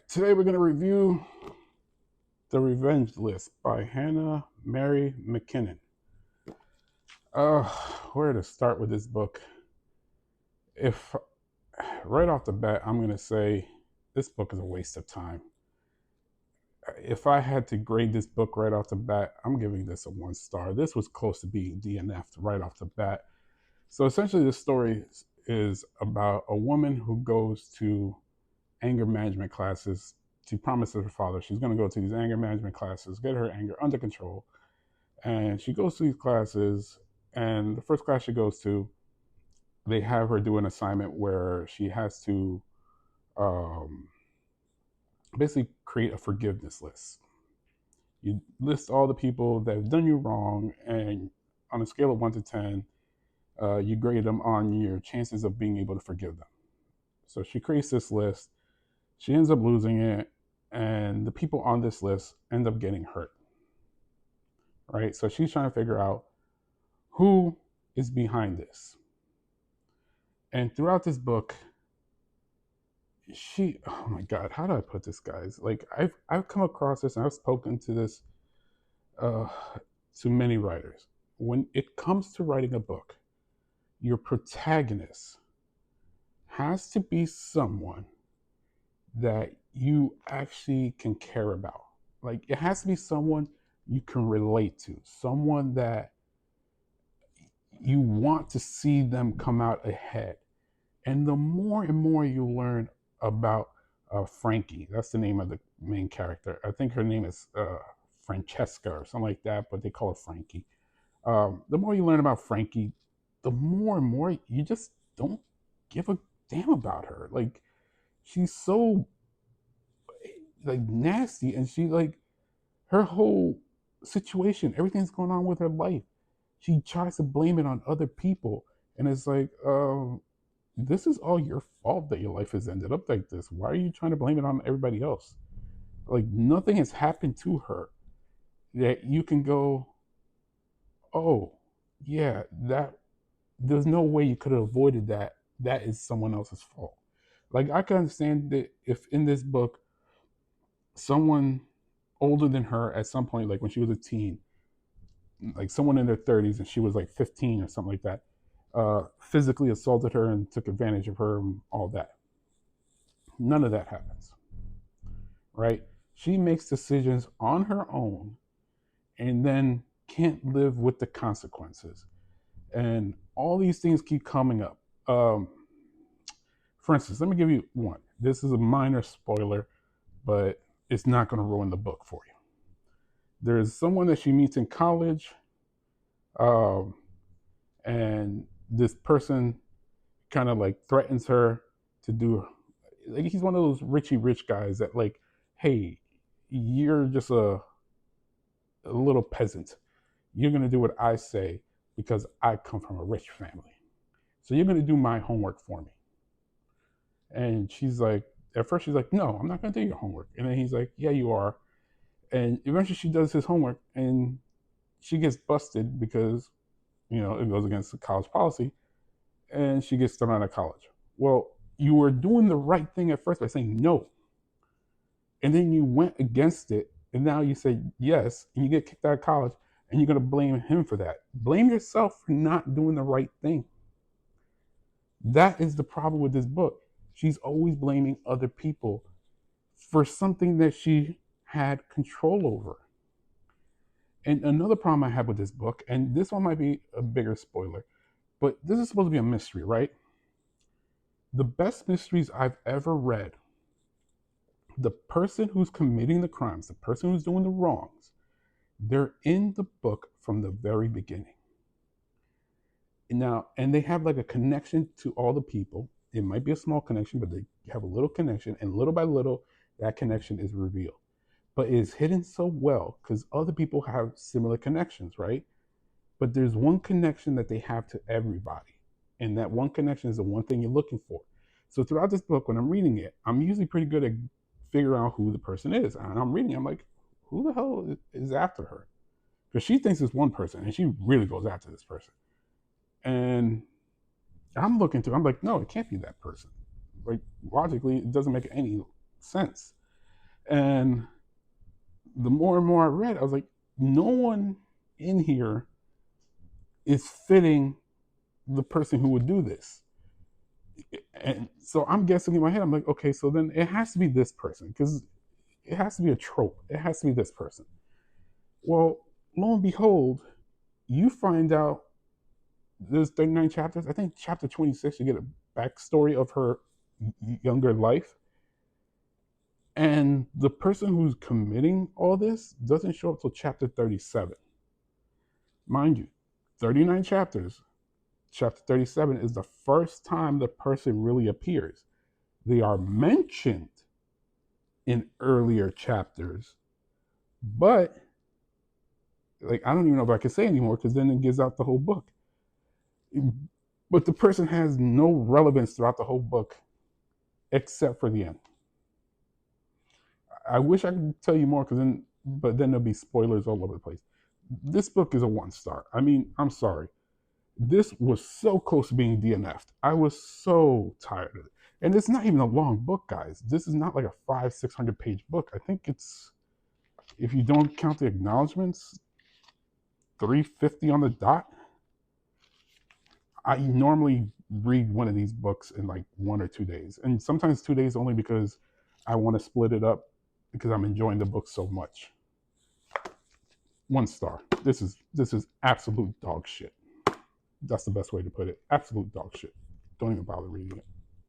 Today we're going to review The Revenge List by Hannah Mary McKinnon. Uh, where to start with this book? If right off the bat, I'm going to say this book is a waste of time. If I had to grade this book right off the bat, I'm giving this a 1 star. This was close to being DNF'd right off the bat. So essentially, this story is about a woman who goes to anger management classes. She promises her father she's going to go to these anger management classes, get her anger under control. And she goes to these classes, and the first class she goes to, they have her do an assignment where she has to um, basically create a forgiveness list. You list all the people that have done you wrong, and on a scale of 1 to 10, you grade them on your chances of being able to forgive them. So she creates this list. She ends up losing it, and the people on this list end up getting hurt. Right? So she's trying to figure out who is behind this. And throughout this book, oh my god, how do I put this, guys? Like I've come across this and I've spoken to this uh to many writers. When it comes to writing a book, your protagonist has to be someone that you actually can care about. Like it has to be someone you can relate to, someone that you want to see them come out ahead. And the more and more you learn about Frankie, that's the name of the main character. I think her name is Francesca or something like that, but they call her Frankie. The more you learn about Frankie, the more and more you just don't give a damn about her. Like she's so like nasty, and she like her whole situation, everything's going on with her life. She tries to blame it on other people, and it's like, this is all your fault that your life has ended up like this. Why are you trying to blame it on everybody else? Like nothing has happened to her that you can go, oh, yeah, that there's no way you could have avoided that. That is someone else's fault. Like I can understand that if in this book someone older than her at some point, like when she was a teen, like someone in their 30s and she was like 15 or something like that, physically assaulted her and took advantage of her and all that. None of that happens, right? She makes decisions on her own and then can't live with the consequences. And all these things keep coming up. For instance, let me give you one. This is a minor spoiler, but it's not going to ruin the book for you. There's someone that she meets in college, um, and this person kind of like threatens her to do. Like he's one of those richy rich guys that like, hey, you're just a little peasant. You're going to do what I say because I come from a rich family. So you're going to do my homework for me. And she's like, at first she's like, no, I'm not going to do your homework. And then he's like, yeah, you are. And eventually she does his homework and she gets busted because, it goes against the college policy and she gets thrown out of college. Well, you were doing the right thing at first by saying no. And then you went against it. And now you say yes and you get kicked out of college and you're going to blame him for that. Blame yourself for not doing the right thing. That is the problem with this book. She's always blaming other people for something that she had control over. And another problem I have with this book, and this one might be a bigger spoiler, but this is supposed to be a mystery, right? The best mysteries I've ever read, the person who's committing the crimes, the person who's doing the wrongs, they're in the book from the very beginning. Now, and they have like a connection to all the people. It might be a small connection, but they have a little connection, and little by little, that connection is revealed. But it is hidden so well because other people have similar connections, right? But there's one connection that they have to everybody. And that one connection is the one thing you're looking for. So throughout this book, when I'm reading it, I'm usually pretty good at figuring out who the person is. And I'm reading, I'm like, who the hell is after her? Because she thinks it's one person and she really goes after this person. And I'm like, no, it can't be that person. Like, logically, it doesn't make any sense. And the more and more I read, I was like, no one in here is fitting the person who would do this. And so I'm guessing in my head, I'm like, okay, so then it has to be this person because it has to be a trope. It has to be this person. Well, lo and behold, you find out there's 39 chapters. I think chapter 26, you get a backstory of her younger life. And the person who's committing all this doesn't show up till chapter 37. Mind you, 39 chapters. Chapter 37 is the first time the person really appears. They are mentioned in earlier chapters, but like I don't even know if I can say anymore because then it gives out the whole book. But the person has no relevance throughout the whole book except for the end. I wish I could tell you more but then there'll be spoilers all over the place. This book is a 1 star. I mean, I'm sorry. This was so close to being DNF'd. I was so tired of it. And it's not even a long book, guys. This is not like a 500-600 page book. I think it's, if you don't count the acknowledgments, 350 on the dot. I normally read one of these books in like 1 or 2 days, and sometimes 2 days only because I want to split it up because I'm enjoying the book so much. 1 star. This is absolute dog shit. That's the best way to put it. Absolute dog shit. Don't even bother reading it.